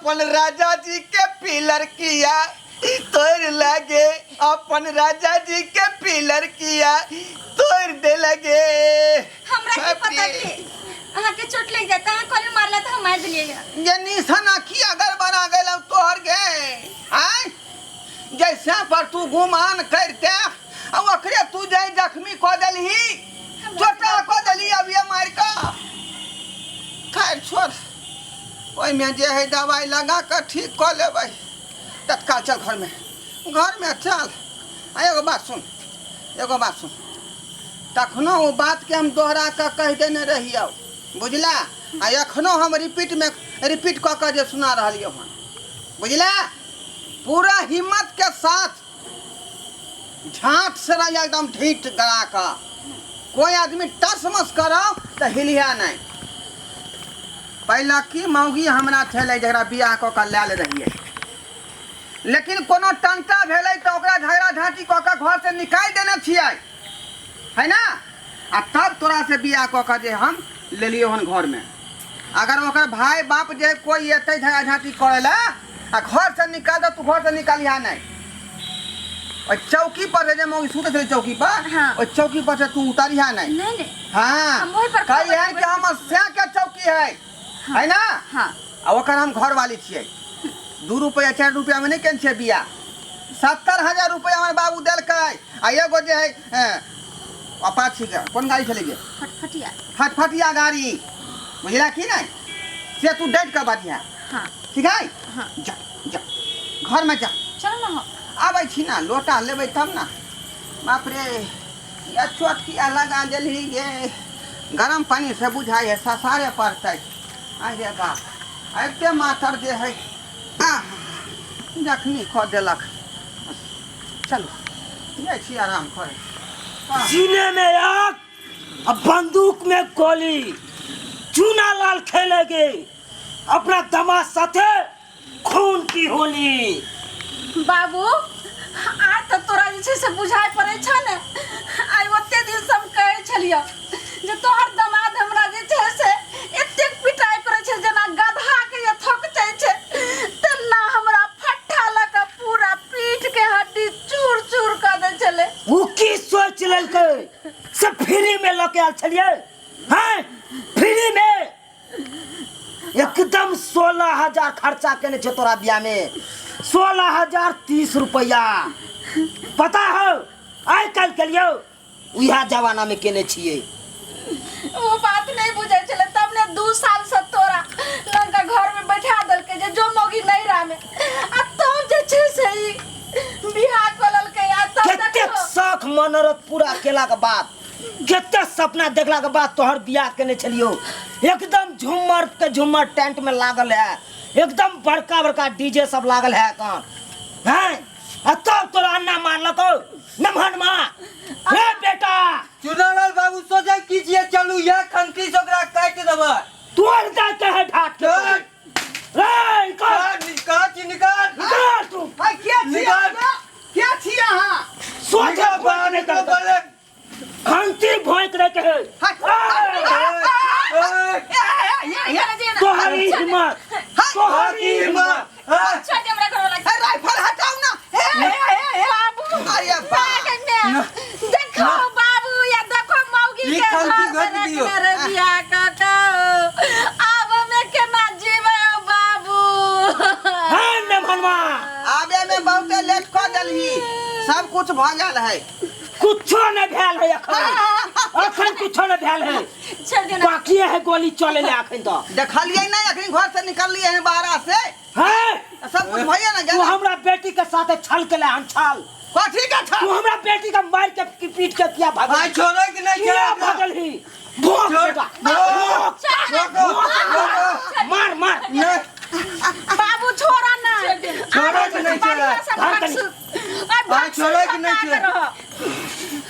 अपन राजा जी के पिलर किया तोड़ लगे, अपन राजा जी के पिलर किया तोड़ दे लगे। हमरा के पता के अहाँ के चोट लग जाता है, कॉल मारला तो हम मार दिलिएगा। ये निशाना की अगर बना गए तोहर गे आय जैसे पर तू गुमान करते अब ओकरे तू जाई जख्मी को दलही चोटा को दली अब ये मार का खैर छोड़ ओई में जे है दवाई लगा कर ठीक कर लेबै तत्काल चल घर में चल। एगो बात सुन तखनो वो बात के हम दोहरा कर कह देने रहियो बुझला आ एखनो हम रिपीट कऽ के जे सुना रहलियो हन बुझला। पूरा हिम्मत के साथ झाट से रह एकदम ढीठ गड़ा का कोई आदमी टस मस करो तो हिलिया नहीं। पहला की मौगी हमरा छलै जकरा बियाह कऽ के लायल रहिए लेकिन कोनो टंटा भेलै तो ओकरा झगड़ा झाँटी कऽ के घर से निकाल देने छियै है ना। आ तब तोरा से बियाह कऽ के जे हम ले लियो हन घर में। अगर ओकर भाई बाप जे कोई एतै झगड़ा झाँटी करे ला आ घर से निकाल दो तू घर से निकालिया नहीं। और चौकी पर जे मौगी सुते छलै चौकी पर हाँ। और चौकी पर से तू उतारिया नहीं। नहीं हाँ हम वही पर कही है कि हम से के चौकी है हाँ। है ना। हाँ आ ओकर हम घर वाली छियै 2 रुपया 4 रुपया में नहीं केन छियै बिया 70,000 रुपया हमर बाबू देलकै। आ एगो जे है अपाची के कौन गाड़ी चले गे फटफटिया गाड़ी बुझला कि नहीं से तू डेट कर बातिया। हाँ ठीक है हाँ जा घर में जा चलो ना आबै छी ना लोटा लेबै तब ना। बाप रे ये चोटकिया लगा देली गे गरम पानी से बुझाई है ससारे पड़तै। अरे बाप एते माथर जे है जखनी खो देलक चलो ये छी आराम करे। सीने में आग अब बंदूक में गोली चूना लाल खेलेगे अपना दमाद साथे खून की होली। बाबू आज तो तोरा जे छै से बुझाय पड़े छ ने आइ ओते दिन से हम कहै छलियो जे तोहर दमाद हमरा जे छै से एते पिटाई करे छै जेना गधा के ये थक जाय छै तेना हमरा फट्ठा लगा पूरा पीठ के हड्डी चूर चूर कर दे छले। वो की सोच लेलकै से फ्री में लके आल छलिए हैं फ्री में एकदम 16,000 खर्चा केने छै तोरा बियाह में 16,030 रुपया पता हो आइ कल के लिए उहा जमाना में केने छिए। वो बात नहीं बुझे छले तब ने 2 साल से तोरा लड़का घर में बैठा देलके जे जो मौगी नहीं रहा में आ तुम जे छै से बियाह करल के आ तब केते शौक मनोरथ पूरा केला के बाद केते सपना देखला के बाद तोहर बियाह केने छलियो एकदम झुम्मर टेंट में लागल है एकदम बड़का बड़का डीजे सब लागल है कान हैं तब तोरा अन्ना मारलको नमहन मां रे बेटा चुनालाल बाबू सोचे कीजिए चलू या खंती से ओकरा काट देबे तोर दा कहे ढाट के रे निकाल तू भाई क्या छी अहाँ सोचा बाने तो बोले खंती भोंक रे कहे तोहरी हिम्मत अच्छा जे हमरा घर वाला राइफल हटाओ ना बाबू अरे बाप देखो बाबू या देखो मौगी ई के खंती घर घट दियो। मेरे बियाह का अब मैं केना जीवे बाबू हां नमहनवा आबे में बहुते लेट कर देलही सब कुछ भ गेल है कुछो न भेल है अखन कुछो न भेल है छोड़ देना बाकी है गोली चले ले अखन तो देखलिए नहीं अखनी घर से निकललिए हैं बाहर से हैं सब कुछ भइए ना तू गेल हमरा बेटी के साथे छल के ले हम छल कथी का था तू हमरा बेटी के मार के पीट के किया भाग भाई छोड़ो कि नहीं किया छोड़ो भागल ही भोग बेटा मार बाबू छोड़ा ना छोड़ो कि नहीं छोड़ा भाई छोड़ो कि नहीं छोड़ा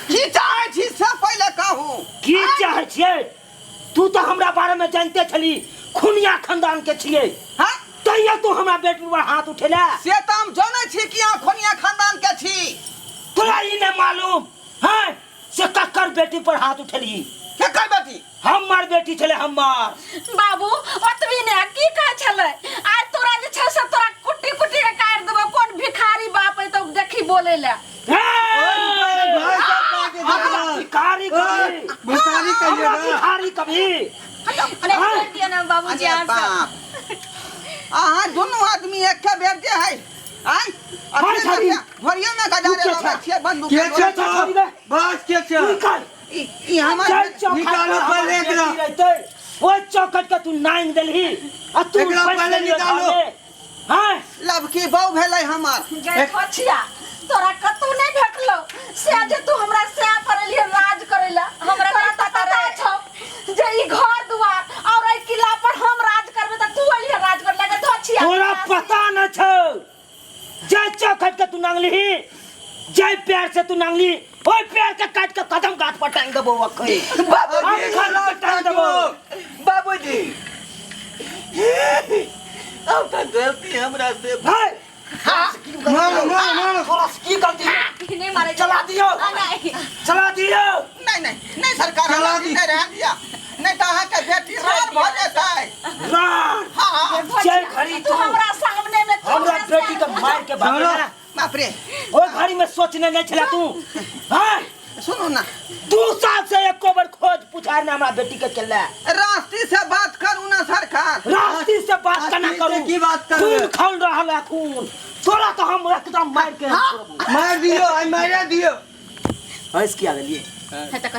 की चाहे छी सब पहले कहूं की चाहे छिए तू तो हमरा बारे में जानते छली खुनिया खानदान के छिए हां तैया तू हमरा बेटी पर हाथ उठेला से त हम जाने छी कि अहाँ खोनिया खानदान के छी तोरा ई न मालूम हैं से कक्कर बेटी पर हाथ उठेली के कर बेटी हमार बेटी छले हमार बाबू ओतबी ने की कह छले आज तोरा जे छै बोले ला भाई साहब काके देखला भिखारी कभी भिखारी कहिए हमरा ना भिखारी कभी अरे छोड़ दिया ना बाबूजी अरे आप सब बाप अहाँ दोनों आदमी एक के बेर जे है आय हाय छाड़ी। भरिया में गजारे तू के लगा छा? छिए बंदूक के के छे गोली। तो बस के छे निकाल ई हमर चल चौखट निकालो पर पहले हमर एकरा। बेटी रहतै। ओइ चौखट के तू नांग देलही आ तू एकरा बैठ पहले गेलियै निकालो। घरमे। हाँ लबकी बहू भेलै हमर जय खोछिया तोरा कतौ नहीं भेटलो से जे तू हमरा से परलिए राज करेला हमरा नहीं पता छौ जे ई घर दुआर और ई किला पर हम राज करबे त तू अलिए राज कर लगे खोछिया तोरा पता न छौ जय चौखट के तू नांगली जय पैर से तू नांगली ओइ पैर के काट के कदम गाठ पर टांग देबो वखई बाबूजी हम घर पे टांग देबो बाबूजी अब तक गलती हमरा से हाय मारो मारो मारो थोड़ा की गलती नहीं मारे चला दियो नहीं चला दियो नहीं सरकार चला हमरा दी। नहीं रह दिया नहीं तो अहाँ के बेटी रार भ जेतै रार हाँ जय घड़ी तू तू हमरा सामने में हमरा बेटी के मार के भागला बाप रे ओइ घड़ी में सोचने नहीं छला तू हाय सुनो ना 2 साल से एको बार खोज पुछार ना हमरा बेटी के केला रास्ते से बात करू ना सरकार रास्ते से बात करना रास्ते से करू की बात करू? खून खौल रहल है खून तोरा तो हम एकदम मार के छोड़बू मार दियो आई मार दियो हंस किया गेलिए है त